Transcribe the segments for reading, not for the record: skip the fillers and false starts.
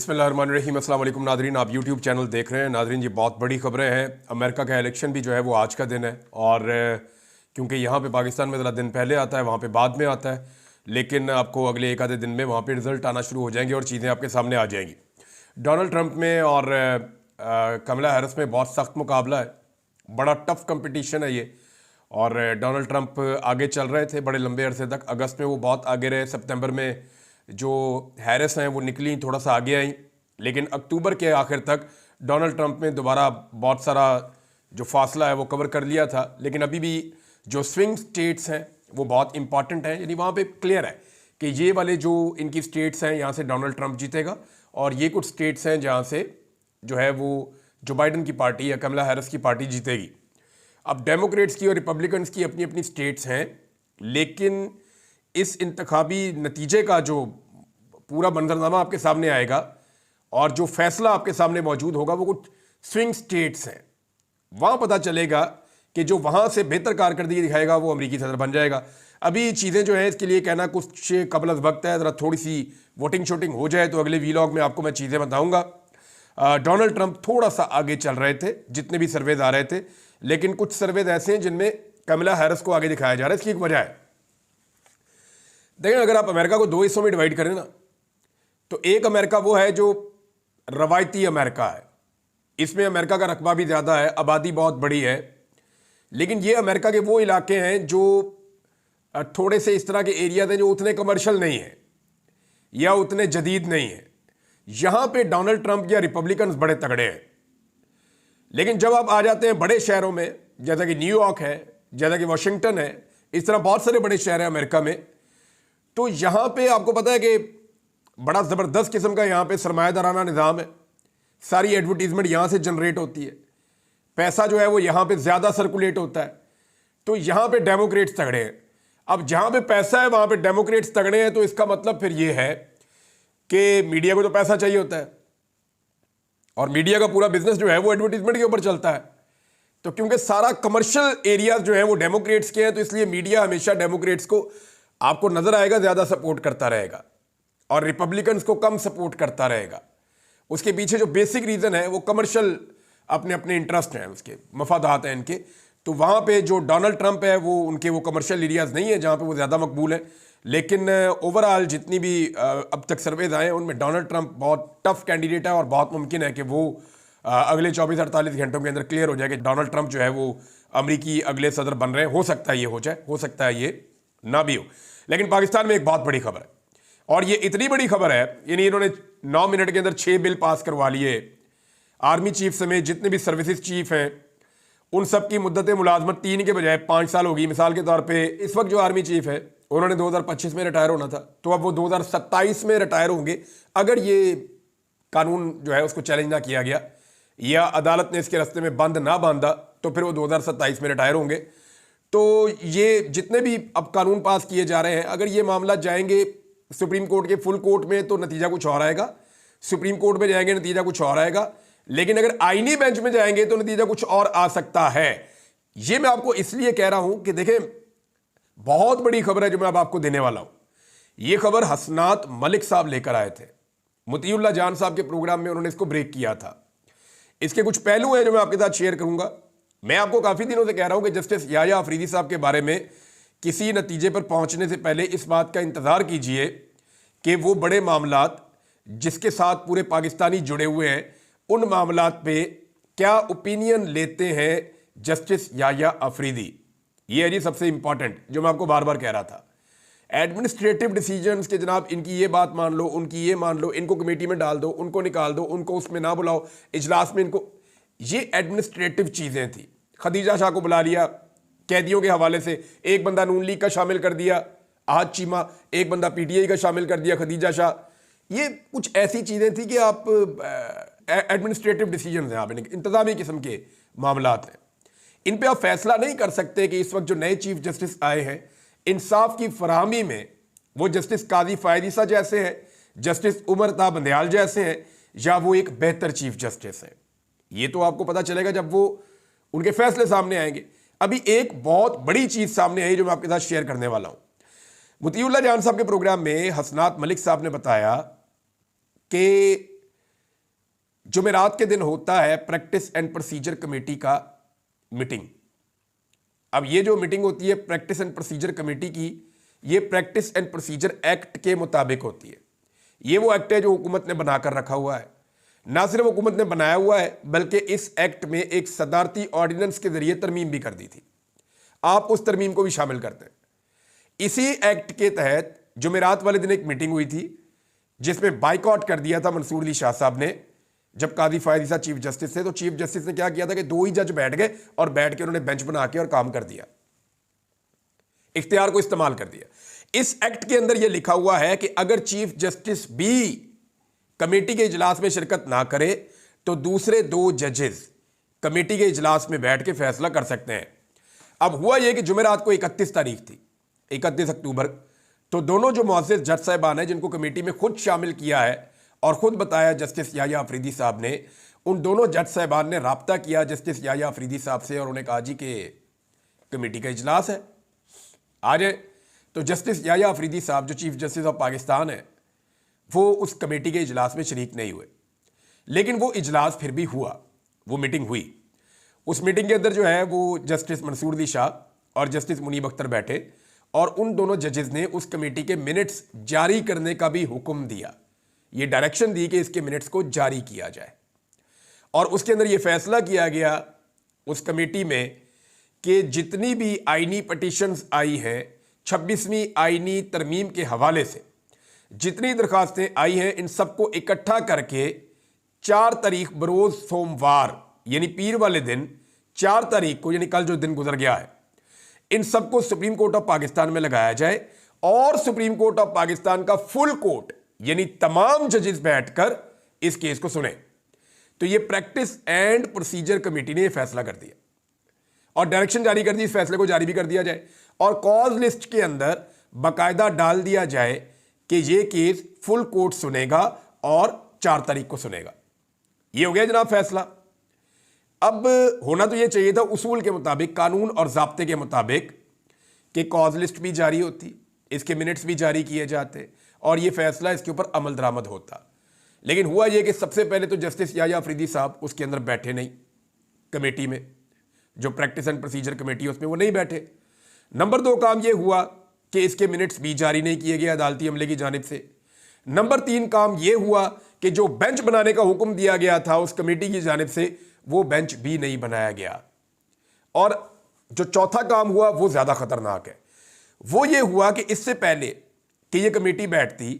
बिस्मिल्लाहिर्रहमानिर्रहीम। अस्सलाम वालेकुम नादरीन, आप यूट्यूब चैनल देख रहे हैं। नादरीन, ये बहुत बड़ी खबरें हैं। अमेरिका का इलेक्शन भी जो है वो आज का दिन है, और क्योंकि यहाँ पे पाकिस्तान में ज़रा दिन पहले आता है, वहाँ पे बाद में आता है, लेकिन आपको अगले एक आधे दिन में वहाँ पे रिजल्ट आना शुरू हो जाएंगे और चीज़ें आपके सामने आ जाएंगी। डोनाल्ड ट्रंप में और कमला हैरिस में बहुत सख्त मुकाबला है, बड़ा टफ कंपटीशन है ये। और डोनाल्ड ट्रंप आगे चल रहे थे बड़े लंबे अरसे तक, अगस्त में वो बहुत आगे रहे, सितंबर में जो हैरिस हैं वो निकली थोड़ा सा आगे आई, लेकिन अक्टूबर के आखिर तक डोनाल्ड ट्रंप ने दोबारा बहुत सारा जो फासला है वो कवर कर लिया था। लेकिन अभी भी जो स्विंग स्टेट्स हैं वो बहुत इंपॉर्टेंट हैं, यानी वहाँ पे क्लियर है कि ये वाले जो इनकी स्टेट्स हैं यहाँ से डोनाल्ड ट्रंप जीतेगा, और ये कुछ स्टेट्स हैं जहाँ से जो है वो जो बाइडन की पार्टी या कमला हैरिस की पार्टी जीतेगी। अब डेमोक्रेट्स की और रिपब्लिकन्स की अपनी अपनी स्टेट्स हैं, लेकिन इस इंतखाबी नतीजे का जो पूरा मंजरनामा आपके सामने आएगा और जो फैसला आपके सामने मौजूद होगा वो कुछ स्विंग स्टेट्स हैं। वहाँ पता चलेगा कि जो वहाँ से बेहतर कारकर्दगी दिखाएगा वो अमेरिकी सदर बन जाएगा। अभी चीज़ें जो है इसके लिए कहना कुछ कबल अज़ वक्त है, ज़रा थोड़ी सी वोटिंग शोटिंग हो जाए तो अगले वीलॉग में आपको मैं चीज़ें बताऊँगा। डोनाल्ड ट्रंप थोड़ा सा आगे चल रहे थे जितने भी सर्वेज आ रहे थे, लेकिन कुछ सर्वेज ऐसे हैं जिनमें कमला हैरिस को आगे दिखाया जा रहा है। इसकी एक वजह है, देखिए अगर आप अमेरिका को दो हिस्सों में डिवाइड करें ना, तो एक अमेरिका वो है जो रवायती अमेरिका है, इसमें अमेरिका का रकबा भी ज़्यादा है, आबादी बहुत बड़ी है, लेकिन ये अमेरिका के वो इलाके हैं जो थोड़े से इस तरह के एरियाज हैं जो उतने कमर्शियल नहीं हैं या उतने जदीद नहीं हैं। यहाँ पे डोनाल्ड ट्रंप या रिपब्लिकन्स बड़े तगड़े हैं। लेकिन जब आप आ जाते हैं बड़े शहरों में, जैसा कि न्यूयॉर्क है, जैसा कि वाशिंगटन है, इस तरह बहुत सारे बड़े शहर हैं अमेरिका में, तो यहाँ पे आपको पता है कि बड़ा ज़बरदस्त किस्म का यहाँ पे सरमायादाराना निज़ाम है। सारी एडवर्टीजमेंट यहाँ से जनरेट होती है, पैसा जो है वो यहाँ पे ज़्यादा सर्कुलेट होता है, तो यहाँ पे डेमोक्रेट्स तगड़े हैं। अब जहाँ पे पैसा है वहाँ पे डेमोक्रेट्स तगड़े हैं, तो इसका मतलब फिर ये है कि मीडिया को तो पैसा चाहिए होता है, और मीडिया का पूरा बिजनेस जो है वो एडवर्टीजमेंट के ऊपर चलता है। तो क्योंकि सारा कमर्शियल एरियाज जो है वो डेमोक्रेट्स के हैं, तो इसलिए मीडिया हमेशा डेमोक्रेट्स को आपको नजर आएगा ज़्यादा सपोर्ट करता रहेगा और रिपब्लिकन्स को कम सपोर्ट करता रहेगा। उसके पीछे जो बेसिक रीज़न है वो कमर्शियल अपने अपने इंटरेस्ट हैं, उसके मफादात हैं इनके। तो वहाँ पे जो डोनाल्ड ट्रंप है वो उनके वो कमर्शियल एरियाज नहीं है जहाँ पे वो ज़्यादा मकबूल है। लेकिन ओवरऑल जितनी भी अब तक सर्वेज आए हैं उनमें डोनाल्ड ट्रंप बहुत टफ कैंडिडेट है, और बहुत मुमकिन है कि वो अगले 24-48 घंटों के अंदर क्लियर हो जाए कि डोनाल्ड ट्रंप जो है वो अमरीकी अगले सदर बन रहे हैं। हो सकता है ये हो जाए, हो सकता है ये ना भी हो। लेकिन पाकिस्तान में एक बहुत बड़ी खबर है, और ये इतनी बड़ी खबर है, यानी इन्होंने 9 मिनट के अंदर 6 बिल पास करवा लिए। आर्मी चीफ समेत जितने भी सर्विसेज चीफ हैं उन सब की मुद्दत मुलाजमत 3 के बजाय 5 साल होगी। मिसाल के तौर पे इस वक्त जो आर्मी चीफ है उन्होंने 2025 में रिटायर होना था, तो अब वो 2027 में रिटायर होंगे अगर ये कानून जो है उसको चैलेंज ना किया गया या अदालत ने इसके रास्ते में बंद ना बांधा, तो फिर वो 2027 में रिटायर होंगे। तो ये जितने भी अब कानून पास किए जा रहे हैं, अगर ये मामला जाएंगे सुप्रीम कोर्ट के फुल कोर्ट में तो नतीजा कुछ और आएगा, सुप्रीम कोर्ट में जाएंगे नतीजा कुछ और आएगा, लेकिन अगर आईनी बेंच में जाएंगे तो नतीजा कुछ और आ सकता है। ये मैं आपको इसलिए कह रहा हूं कि देखें बहुत बड़ी खबर है जो मैं अब आपको देने वाला हूं। ये खबर हसनात मलिक साहब लेकर आए थे, मुतीउल्लाह जान साहब के प्रोग्राम में उन्होंने इसको ब्रेक किया था। इसके कुछ पहलू हैं जो मैं आपके साथ शेयर करूंगा। मैं आपको काफ़ी दिनों से कह रहा हूं कि जस्टिस याह्या अफरीदी साहब के बारे में किसी नतीजे पर पहुंचने से पहले इस बात का इंतज़ार कीजिए कि वो बड़े मामलात जिसके साथ पूरे पाकिस्तानी जुड़े हुए हैं उन मामलात पे क्या ओपिनियन लेते हैं जस्टिस याह्या अफरीदी। ये है जी सबसे इंपॉर्टेंट जो मैं आपको बार बार कह रहा था। एडमिनिस्ट्रेटिव डिसीजंस के जनाब इनकी ये बात मान लो, उनकी ये मान लो, इनको कमेटी में डाल दो, उनको निकाल दो, उनको उसमें ना बुलाओ, इजलास में इनको, ये एडमिनिस्ट्रेटिव चीज़ें थी। खदीजा शाह को बुला लिया कैदियों के हवाले से, एक बंदा नून लीग का शामिल कर दिया आज चीमा, एक बंदा पीटीआई का शामिल कर दिया खदीजा शाह। ये कुछ ऐसी चीज़ें थी कि आप एडमिनिस्ट्रेटिव डिसीजन हैं, आप इंतजामी किस्म के मामलात हैं, इन पे आप फैसला नहीं कर सकते कि इस वक्त जो नए चीफ जस्टिस आए हैं इंसाफ की फराहमी में वो जस्टिस काजी फायद ईसा जैसे हैं, जस्टिस उमर ता बंदयाल जैसे हैं, या वो एक बेहतर चीफ जस्टिस हैं। ये तो आपको पता चलेगा जब वो उनके फैसले सामने आएंगे। अभी एक बहुत बड़ी चीज़ सामने आई जो मैं आपके साथ शेयर करने वाला हूँ। मुतीउल्लाह जान साहब के प्रोग्राम में हसनात मलिक साहब ने बताया कि जुमेरात के दिन होता है प्रैक्टिस एंड प्रोसीजर कमेटी का मीटिंग। अब ये जो मीटिंग होती है प्रैक्टिस एंड प्रोसीजर कमेटी की, ये प्रैक्टिस एंड प्रोसीजर एक्ट के मुताबिक होती है। ये वो एक्ट है जो हुकूमत ने बनाकर रखा हुआ है। ना सिर्फ हुकूमत ने बनाया हुआ है बल्कि इस एक्ट में एक सदारती ऑर्डिनेंस के जरिए तरमीम भी कर दी थी। आप उस तरमीम को भी शामिल करते हैं। इसी एक्ट के तहत जुमेरात वाले दिन एक मीटिंग हुई थी जिसमें बाइकआउट कर दिया था मंसूर अली शाह साहब ने। जब काजी फायद ईसा चीफ जस्टिस थे तो चीफ जस्टिस ने क्या किया था कि 2 ही जज बैठ गए और बैठ के उन्होंने बेंच बना के और काम कर दिया, इख्तियार को इस्तेमाल कर दिया। इस एक्ट के अंदर यह लिखा हुआ है कि अगर चीफ जस्टिस भी कमेटी के इजलास में शिरकत ना करे तो दूसरे 2 जजेस कमेटी के इजलास में बैठ के फैसला कर सकते हैं। अब हुआ यह कि जुमेरात को 31 तारीख थी, 31 अक्टूबर, तो दोनों जो मुअज़्ज़िज़ जज साहिबान हैं जिनको कमेटी में खुद शामिल किया है और ख़ुद बताया जस्टिस याह्या अफरीदी साहब ने, उन दोनों जज साहिबान ने राब्ता किया जस्टिस याह्या अफरीदी साहब से और उन्हें कहा जी कि कमेटी का इजलास है, आ जाए। तो जस्टिस याह्या अफरीदी साहब जो चीफ जस्टिस ऑफ पाकिस्तान है वो उस कमेटी के इजलास में शरीक नहीं हुए, लेकिन वो इजलास फिर भी हुआ, वो मीटिंग हुई। उस मीटिंग के अंदर जो है वो जस्टिस मंसूर अली शाह और जस्टिस मुनीब अख्तर बैठे और उन दोनों जजेस ने उस कमेटी के मिनट्स जारी करने का भी हुक्म दिया। ये डायरेक्शन दी कि इसके मिनट्स को जारी किया जाए और उसके अंदर ये फैसला किया गया उस कमेटी में कि जितनी भी आईनी पटिशन्स आई हैं 26वीं आईनी तरमीम के हवाले से जितनी दरखास्तें आई हैं इन सबको इकट्ठा करके 4 तारीख बरोज़ सोमवार यानी पीर वाले दिन 4 तारीख को, यानी कल जो दिन गुजर गया है, इन सबको सुप्रीम कोर्ट ऑफ पाकिस्तान में लगाया जाए और सुप्रीम कोर्ट ऑफ पाकिस्तान का फुल कोर्ट यानी तमाम जजेस बैठकर इस केस को सुने। तो ये प्रैक्टिस एंड प्रोसीजर कमेटी ने यह फैसला कर दिया और डायरेक्शन जारी कर दी इस फैसले को जारी भी कर दिया जाए और कॉज लिस्ट के अंदर बाकायदा डाल दिया जाए कि ये केस फुल कोर्ट सुनेगा और 4 तारीख को सुनेगा। ये हो गया जनाब फैसला। अब होना तो ये चाहिए था उसूल के मुताबिक, कानून और ज़ाब्ते के मुताबिक, कि कॉज लिस्ट भी जारी होती, इसके मिनट्स भी जारी किए जाते और ये फैसला इसके ऊपर अमल दरामद होता। लेकिन हुआ ये कि सबसे पहले तो जस्टिस याह्या अफरीदी साहब उसके अंदर बैठे नहीं, कमेटी में जो प्रैक्टिस एंड प्रोसीजर कमेटी है उसमें वो नहीं बैठे। नंबर 2 काम ये हुआ कि इसके मिनट्स भी जारी नहीं किए गए अदालती अमले की जानिब से। नंबर 3 काम ये हुआ कि जो बेंच बनाने का हुक्म दिया गया था उस कमेटी की जानिब से वो बेंच भी नहीं बनाया गया। और जो चौथा काम हुआ वो ज़्यादा ख़तरनाक है, वो ये हुआ कि इससे पहले कि ये कमेटी बैठती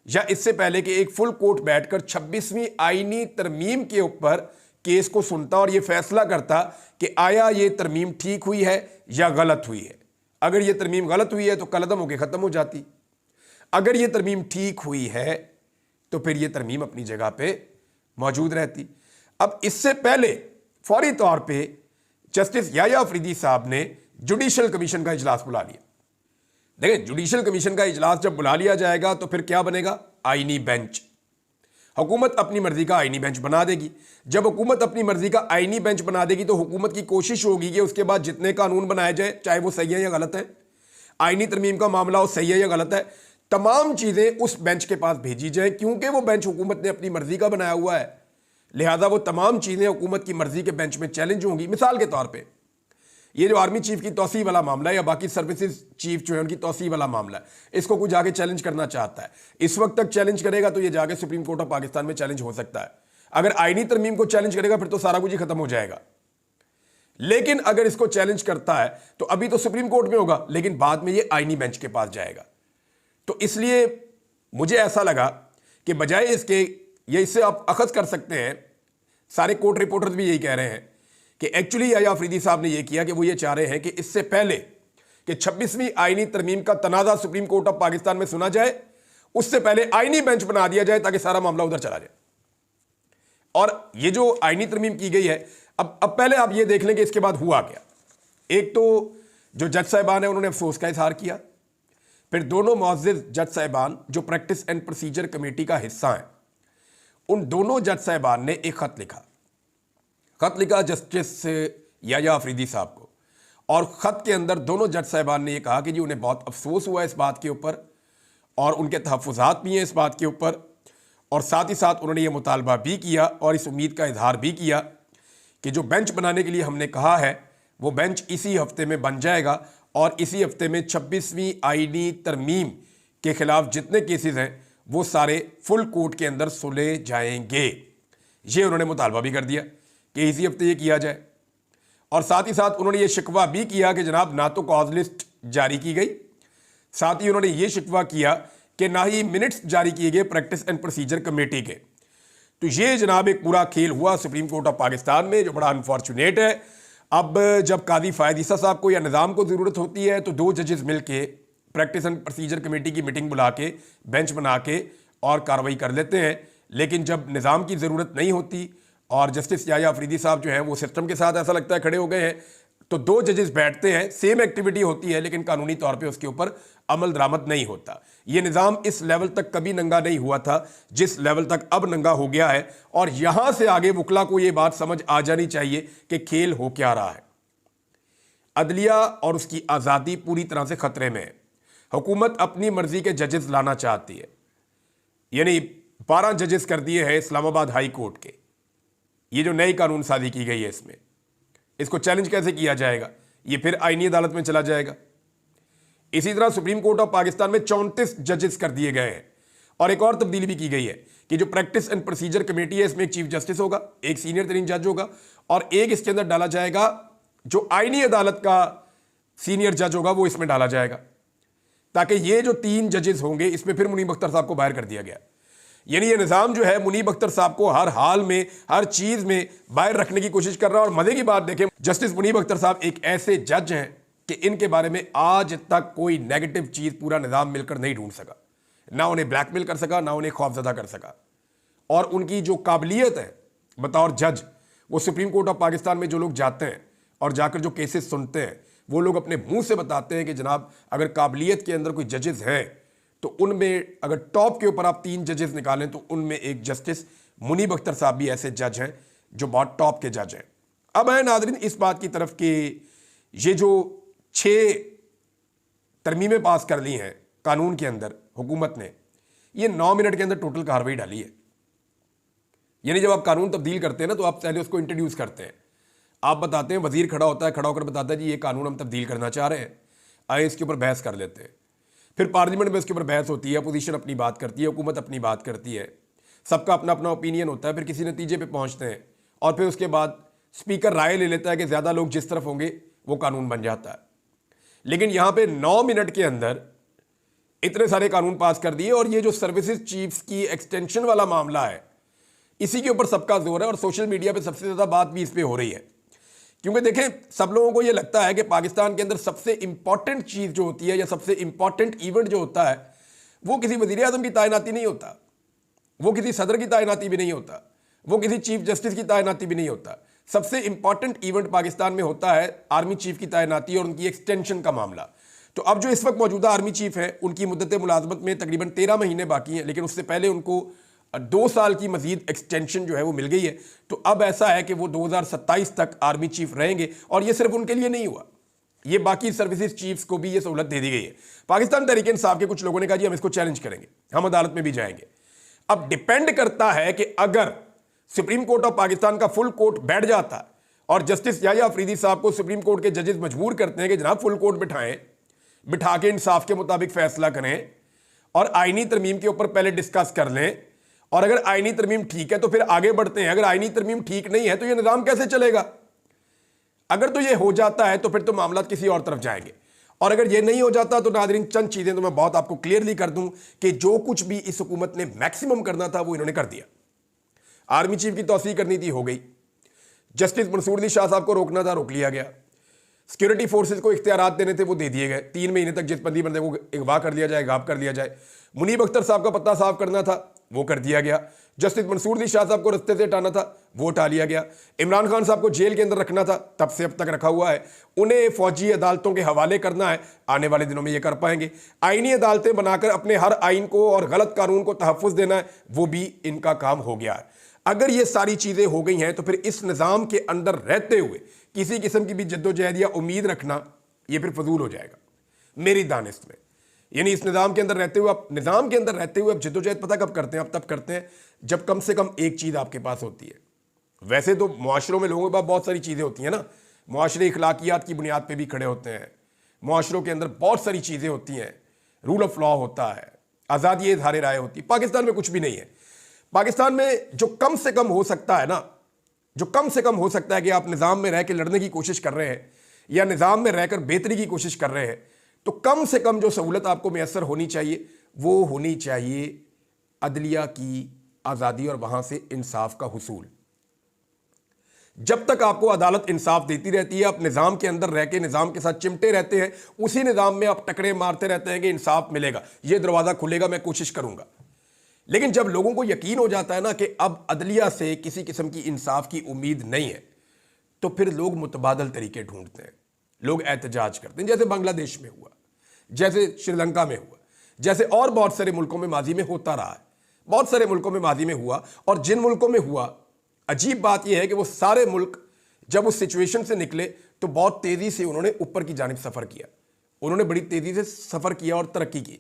या इससे पहले कि एक फुल कोर्ट बैठकर 26वीं आईनी तरमीम के ऊपर केस को सुनता और ये फैसला करता कि आया ये तरमीम ठीक हुई है या गलत हुई है। अगर ये तरमीम गलत हुई है तो कलअदम होकर ख़त्म हो जाती, अगर ये तरमीम ठीक हुई है तो फिर ये तरमीम अपनी जगह पे मौजूद रहती। अब इससे पहले फौरी तौर पे जस्टिस याह्या अफरीदी साहब ने जुडिशल कमीशन का इजलास बुला लिया। देखें, जुडिशल कमीशन का इजलास जब बुला लिया जाएगा तो फिर क्या बनेगा? आईनी बेंच। हुकूमत अपनी मर्जी का आईनी बेंच बना देगी। जब हुकूमत अपनी मर्जी का आईनी बेंच बना देगी तो हुकूमत की कोशिश होगी कि उसके बाद जितने कानून बनाए जाए, चाहे वो सही है या गलत है, आईनी तरमीम का मामला हो सही है या गलत है, तमाम चीज़ें उस बेंच के पास भेजी जाए, क्योंकि वो बेंच हुकूमत ने अपनी मर्जी का बनाया हुआ है। लिहाजा वो तमाम चीज़ें हुकूमत की मर्जी के बेंच में चैलेंज होंगी। मिसाल के तौर पर ये जो आर्मी चीफ की तौसीह वाला मामला है या बाकी सर्विसेज चीफ जो है उनकी तौसीह वाला मामला है, इसको कोई जाके चैलेंज करना चाहता है, इस वक्त तक चैलेंज करेगा तो ये जाके सुप्रीम कोर्ट ऑफ पाकिस्तान में चैलेंज हो सकता है। अगर आईनी तरमीम को चैलेंज करेगा फिर तो सारा कुछ ही खत्म हो जाएगा। लेकिन अगर इसको चैलेंज करता है तो अभी तो सुप्रीम कोर्ट में होगा, लेकिन बाद में ये आईनी बेंच के पास जाएगा। तो इसलिए मुझे ऐसा लगा कि बजाय इसके, ये इससे आप अखज़ कर सकते हैं, सारे कोर्ट रिपोर्टर्स भी यही कह रहे हैं कि एक्चुअली याह्या अफरीदी साहब ने यह किया कि वो ये चाह रहे हैं कि इससे पहले कि 26वीं आईनी तरमीम का तनाज़ा सुप्रीम कोर्ट ऑफ पाकिस्तान में सुना जाए, उससे पहले आईनी बेंच बना दिया जाए ताकि सारा मामला उधर चला जाए। और ये जो आईनी तरमीम की गई है, अब पहले आप ये देख लें कि इसके बाद हुआ क्या। एक तो जो जज साहिबान है उन्होंने अफसोस का इजहार किया, फिर दोनों मुअज़्ज़िज़ जज साहिबान जो प्रैक्टिस एंड प्रोसीजर कमेटी का हिस्सा हैं, उन दोनों जज साहिबान ने एक खत लिखा जस्टिस याह्या अफरीदी साहब को। और ख़त के अंदर दोनों जज साहिबान ने यह कहा कि जी उन्हें बहुत अफसोस हुआ इस बात के ऊपर और उनके तहफ़्फ़ुज़ात भी हैं इस बात के ऊपर, और साथ ही साथ उन्होंने ये मुतालबा भी किया और इस उम्मीद का इजहार भी किया कि जो बेंच बनाने के लिए हमने कहा है वो बेंच इसी हफ्ते में बन जाएगा और इसी हफ्ते में 26वीं आईनी तरमीम के खिलाफ जितने केसेस हैं वो सारे फुल कोर्ट के अंदर सुले जाएंगे। ये उन्होंने मुतालबा भी कर दिया कि इसी हफ्ते ये किया जाए। और साथ ही साथ उन्होंने ये शिकवा भी किया कि जनाब ना तो कॉज लिस्ट जारी की गई, साथ ही उन्होंने ये शिकवा किया कि ना ही मिनट्स जारी किए गए प्रैक्टिस एंड प्रोसीजर कमेटी के। तो ये जनाब एक पूरा खेल हुआ सुप्रीम कोर्ट ऑफ पाकिस्तान में, जो बड़ा अनफॉर्चुनेट है। अब जब कादी फायद ईसा साहब को या निज़ाम को ज़रूरत होती है तो दो जजेस मिल के प्रैक्टिस एंड प्रोसीजर कमेटी की मीटिंग बुला के बेंच बना के और कार्रवाई कर लेते हैं। लेकिन जब निज़ाम की ज़रूरत नहीं होती और जस्टिस याया अफरीदी साहब जो हैं वो सिस्टम के साथ ऐसा लगता है खड़े हो गए हैं, तो दो जजेस बैठते हैं, सेम एक्टिविटी होती है लेकिन कानूनी तौर पे उसके ऊपर अमल दरामद नहीं होता। ये निज़ाम इस लेवल तक कभी नंगा नहीं हुआ था जिस लेवल तक अब नंगा हो गया है। और यहां से आगे वकला को ये बात समझ आ जानी चाहिए कि खेल हो क्या रहा है। अदलिया और उसकी आज़ादी पूरी तरह से खतरे में है। हुकूमत अपनी मर्जी के जजेस लाना चाहती है, यानी 12 जजेस कर दिए हैं इस्लामाबाद हाई कोर्ट के। ये जो नई कानून साजी की गई है इसमें, इसको चैलेंज कैसे किया जाएगा? ये फिर आईनी अदालत में चला जाएगा। इसी तरह सुप्रीम कोर्ट ऑफ पाकिस्तान में 34 जजेस कर दिए गए हैं। और एक और तब्दीली भी की गई है कि जो प्रैक्टिस एंड प्रोसीजर कमेटी है इसमें एक चीफ जस्टिस होगा, एक सीनियर तरीन जज होगा और एक इसके अंदर डाला जाएगा जो आईनी अदालत का सीनियर जज होगा, वो इसमें डाला जाएगा, ताकि ये जो 3 जजेस होंगे इसमें फिर मुनीब अख्तर साहब को बाहर कर दिया गया। यानी ये निज़ाम जो है मुनीब अख्तर साहब को हर हाल में हर चीज़ में बाहर रखने की कोशिश कर रहा है। और मजे की बात देखें, जस्टिस मुनीब अख्तर साहब एक ऐसे जज हैं कि इनके बारे में आज तक कोई नेगेटिव चीज़ पूरा निज़ाम मिलकर नहीं ढूंढ सका, ना उन्हें ब्लैकमेल कर सका, ना उन्हें खौफजदा कर सका। और उनकी जो काबिलियत है बतौर जज, वो सुप्रीम कोर्ट ऑफ पाकिस्तान में जो लोग जाते हैं और जाकर जो केसेस सुनते हैं वो लोग अपने मुंह से बताते हैं कि जनाब अगर काबिलियत के अंदर कोई जजेस हैं तो उनमें अगर टॉप के ऊपर आप 3 जजेस निकालें तो उनमें एक जस्टिस मुनीब अख्तर साहब भी ऐसे जज हैं जो बहुत टॉप के जज हैं। अब है नाज़रीन इस बात की तरफ कि ये जो 6 तरमीमें पास कर ली हैं कानून के अंदर हुकूमत ने, ये 9 मिनट के अंदर टोटल कार्रवाई डाली है। यानी जब आप कानून तब्दील करते हैं ना तो आप पहले उसको इंट्रोड्यूस करते हैं, आप बताते हैं, वजीर खड़ा होता है, खड़ा होकर बताता है जी ये कानून हम तब्दील करना चाह रहे हैं, आए इसके ऊपर बहस कर लेते हैं। फिर पार्लियामेंट में इसके ऊपर बहस होती है, अपोजिशन अपनी बात करती है, हुकूमत अपनी बात करती है, सबका अपना अपना ओपिनियन होता है, फिर किसी नतीजे पे पहुंचते हैं और फिर उसके बाद स्पीकर राय ले लेता है कि ज़्यादा लोग जिस तरफ होंगे वो कानून बन जाता है। लेकिन यहाँ पे 9 मिनट के अंदर इतने सारे कानून पास कर दिए। और ये जो सर्विसेज चीफ्स की एक्सटेंशन वाला मामला है, इसी के ऊपर सबका जोर है और सोशल मीडिया पे सबसे ज़्यादा बात भी इस पर हो रही है। क्योंकि देखें, सब लोगों को ये लगता है कि पाकिस्तान के अंदर सबसे इंपॉर्टेंट चीज़ जो होती है या सबसे इंपॉर्टेंट इवेंट जो होता है वो किसी वज़ीर आज़म की तैनाती नहीं होता, वो किसी सदर की तैनाती भी नहीं होता, वो किसी चीफ जस्टिस की तैनाती भी नहीं होता। सबसे इंपॉर्टेंट इवेंट पाकिस्तान में होता है आर्मी चीफ की तैनाती और उनकी एक्सटेंशन का मामला। तो अब जो इस वक्त मौजूदा आर्मी चीफ है उनकी मुद्दत मुलाजमत में तकरीबन 13 महीने बाकी हैं, लेकिन उससे पहले उनको 2 साल की मजीद एक्सटेंशन जो है वो मिल गई है। तो अब ऐसा है कि वो 2027 तक आर्मी चीफ रहेंगे। और ये सिर्फ उनके लिए नहीं हुआ, ये बाकी सर्विसेज चीफ्स को भी ये सहूलत दे दी गई है। पाकिस्तान तहरीक इंसाफ के कुछ लोगों ने कहा जी हम इसको चैलेंज करेंगे, हम अदालत में भी जाएंगे। अब डिपेंड करता है कि अगर सुप्रीम कोर्ट ऑफ पाकिस्तान का फुल कोर्ट बैठ जाता और जस्टिस याया अफरीदी साहब को सुप्रीम कोर्ट के जजेस मजबूर करते हैं कि जनाब फुल कोर्ट बिठाएं, बिठा के इंसाफ के मुताबिक फैसला करें और आईनी तरमीम के ऊपर पहले डिस्कस कर लें, और अगर आईनी तरमीम ठीक है तो फिर आगे बढ़ते हैं, अगर आईनी तरमीम ठीक नहीं है तो यह निज़ाम कैसे चलेगा? अगर तो ये हो जाता है तो फिर तो मामला किसी और तरफ जाएंगे। और अगर ये नहीं हो जाता तो नाज़रीन चंद चीज़ें तो मैं बहुत आपको क्लियरली कर दूं कि जो कुछ भी इस हुकूमत ने मैक्सिमम करना था वो इन्होंने कर दिया। आर्मी चीफ की तौसीह करनी थी, हो गई। जस्टिस मंसूर अली शाह साहब को रोकना था, रोक लिया गया। सिक्योरिटी फोर्सेज को इख्तियारात देने थे, वो दे दिए गए। 3 महीने तक जिस बंदी बंदे को अगवा कर लिया जाए, गायब कर लिया जाए। मुनीब अख्तर साहब का पत्ता साफ करना था, वो कर दिया गया। जस्टिस मंसूर अली शाह साहब को रस्ते से हटाना था, वो हटा लिया गया। इमरान खान साहब को जेल के अंदर रखना था, तब से अब तक रखा हुआ है। उन्हें फौजी अदालतों के हवाले करना है, आने वाले दिनों में ये कर पाएंगे। आईनी अदालतें बनाकर अपने हर आइन को और गलत कानून को तहफ़्फ़ुज़ देना है, वो भी इनका काम हो गया है। अगर ये सारी चीज़ें हो गई हैं तो फिर इस निज़ाम के अंदर रहते हुए किसी किस्म की भी जद्दोजहद या उम्मीद रखना ये फिर फजूल हो जाएगा मेरी दानिश में। यानी इस निज़ाम के अंदर रहते हुए आप जद्दोजहद पता कब करते हैं? आप तब करते हैं जब कम से कम एक चीज़ आपके पास होती है। वैसे तो मुआशरों में लोगों के पास बहुत सारी चीज़ें होती हैं ना, मुआशरे इखलाकियात की बुनियाद पे भी खड़े होते हैं, मुआशरों के अंदर बहुत सारी चीज़ें होती हैं, रूल ऑफ लॉ होता है, आज़ादी इज़हार राय होती है। पाकिस्तान में कुछ भी नहीं है। पाकिस्तान में जो कम से कम हो सकता है ना, जो कम से कम हो सकता है कि आप निज़ाम में रह के लड़ने की कोशिश कर रहे हैं या निज़ाम में रहकर बेहतरी की कोशिश कर रहे हैं, तो कम से कम जो सहूलत आपको मैसर होनी चाहिए वो होनी चाहिए अदलिया की आज़ादी और वहाँ से इंसाफ का हुसूल। जब तक आपको अदालत इंसाफ देती रहती है, आप निज़ाम के अंदर रह के निज़ाम के साथ चिमटे रहते हैं, उसी निज़ाम में आप टकरे मारते रहते हैं कि इंसाफ मिलेगा, ये दरवाज़ा खुलेगा, मैं कोशिश करूंगा। लेकिन जब लोगों को यकीन हो जाता है ना कि अब अदलिया से किसी किस्म की इंसाफ की उम्मीद नहीं है, तो फिर लोग मुतबादल तरीके ढूंढते हैं, लोग एहतजाज करते हैं, जैसे बांग्लादेश में हुआ, जैसे श्रीलंका में हुआ, जैसे और बहुत सारे मुल्कों में माजी में होता रहा है, बहुत सारे मुल्कों में माजी में हुआ। और जिन मुल्कों में हुआ, अजीब बात यह है कि वो सारे मुल्क जब उस सिचुएशन से निकले तो बहुत तेज़ी से उन्होंने ऊपर की जानिब सफ़र किया, उन्होंने बड़ी तेज़ी से सफ़र किया और तरक्की की।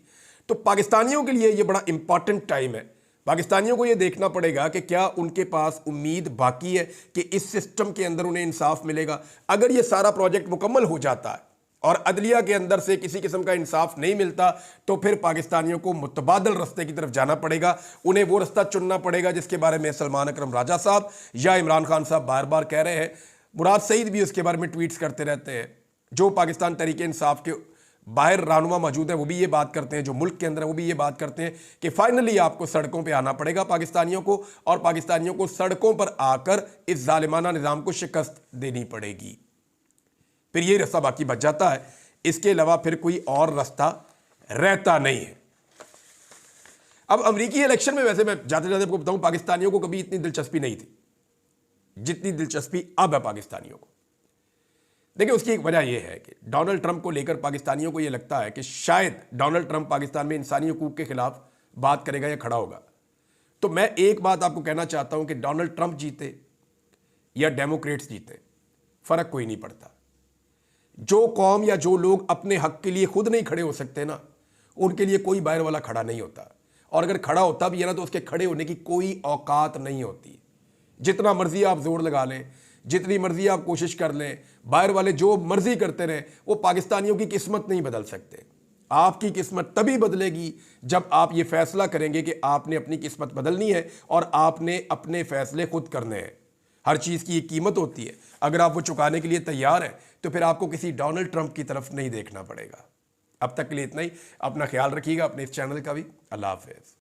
तो पाकिस्तानियों के लिए ये बड़ा इंपॉर्टेंट टाइम है। पाकिस्तानियों को ये देखना पड़ेगा कि क्या उनके पास उम्मीद बाकी है कि इस सिस्टम के अंदर उन्हें इंसाफ मिलेगा। अगर ये सारा प्रोजेक्ट मुकम्मल हो जाता है और अदलिया के अंदर से किसी किस्म का इंसाफ नहीं मिलता, तो फिर पाकिस्तानियों को मुतबादल रास्ते की तरफ जाना पड़ेगा। उन्हें वो रास्ता चुनना पड़ेगा जिसके बारे में सलमान अकरम राजा साहब या इमरान खान साहब बार बार कह रहे हैं। मुराद सईद भी उसके बारे में ट्वीट्स करते रहते हैं। जो पाकिस्तान तहरीक इंसाफ के बाहर रहनुमा मौजूद है वो भी ये बात करते हैं, जो मुल्क के अंदर है वो भी ये बात करते हैं कि फाइनली आपको सड़कों पे आना पड़ेगा पाकिस्तानियों को, और पाकिस्तानियों को सड़कों पर आकर इस जालिमाना निज़ाम को शिकस्त देनी पड़ेगी। फिर ये रास्ता बाकी बच जाता है, इसके अलावा फिर कोई और रास्ता रहता नहीं है। अब अमेरिकी इलेक्शन में वैसे मैं जाते जाते आपको बताऊं, पाकिस्तानियों को कभी इतनी दिलचस्पी नहीं थी जितनी दिलचस्पी अब है पाकिस्तानियों को। देखिए, उसकी एक वजह यह है कि डोनाल्ड ट्रंप को लेकर पाकिस्तानियों को यह लगता है कि शायद डोनाल्ड ट्रंप पाकिस्तान में इंसानी हकूक के खिलाफ बात करेगा या खड़ा होगा। तो मैं एक बात आपको कहना चाहता हूं कि डोनाल्ड ट्रंप जीते या डेमोक्रेट्स जीते, फर्क कोई नहीं पड़ता। जो कौम या जो लोग अपने हक के लिए खुद नहीं खड़े हो सकते ना, उनके लिए कोई बाहर वाला खड़ा नहीं होता, और अगर खड़ा होता भी है ना तो उसके खड़े होने की कोई औकात नहीं होती। जितना मर्जी आप जोर लगा लें, जितनी मर्जी आप कोशिश कर लें, बाहर वाले जो मर्जी करते रहे, वो पाकिस्तानियों की किस्मत नहीं बदल सकते। आपकी किस्मत तभी बदलेगी जब आप ये फैसला करेंगे कि आपने अपनी किस्मत बदलनी है और आपने अपने फैसले खुद करने हैं। हर चीज़ की एक कीमत होती है, अगर आप वो चुकाने के लिए तैयार हैं तो फिर आपको किसी डोनाल्ड ट्रंप की तरफ नहीं देखना पड़ेगा। अब तक के लिए इतना ही। अपना ख्याल रखिएगा, अपने इस चैनल का भी। अल्लाह हाफ़िज़।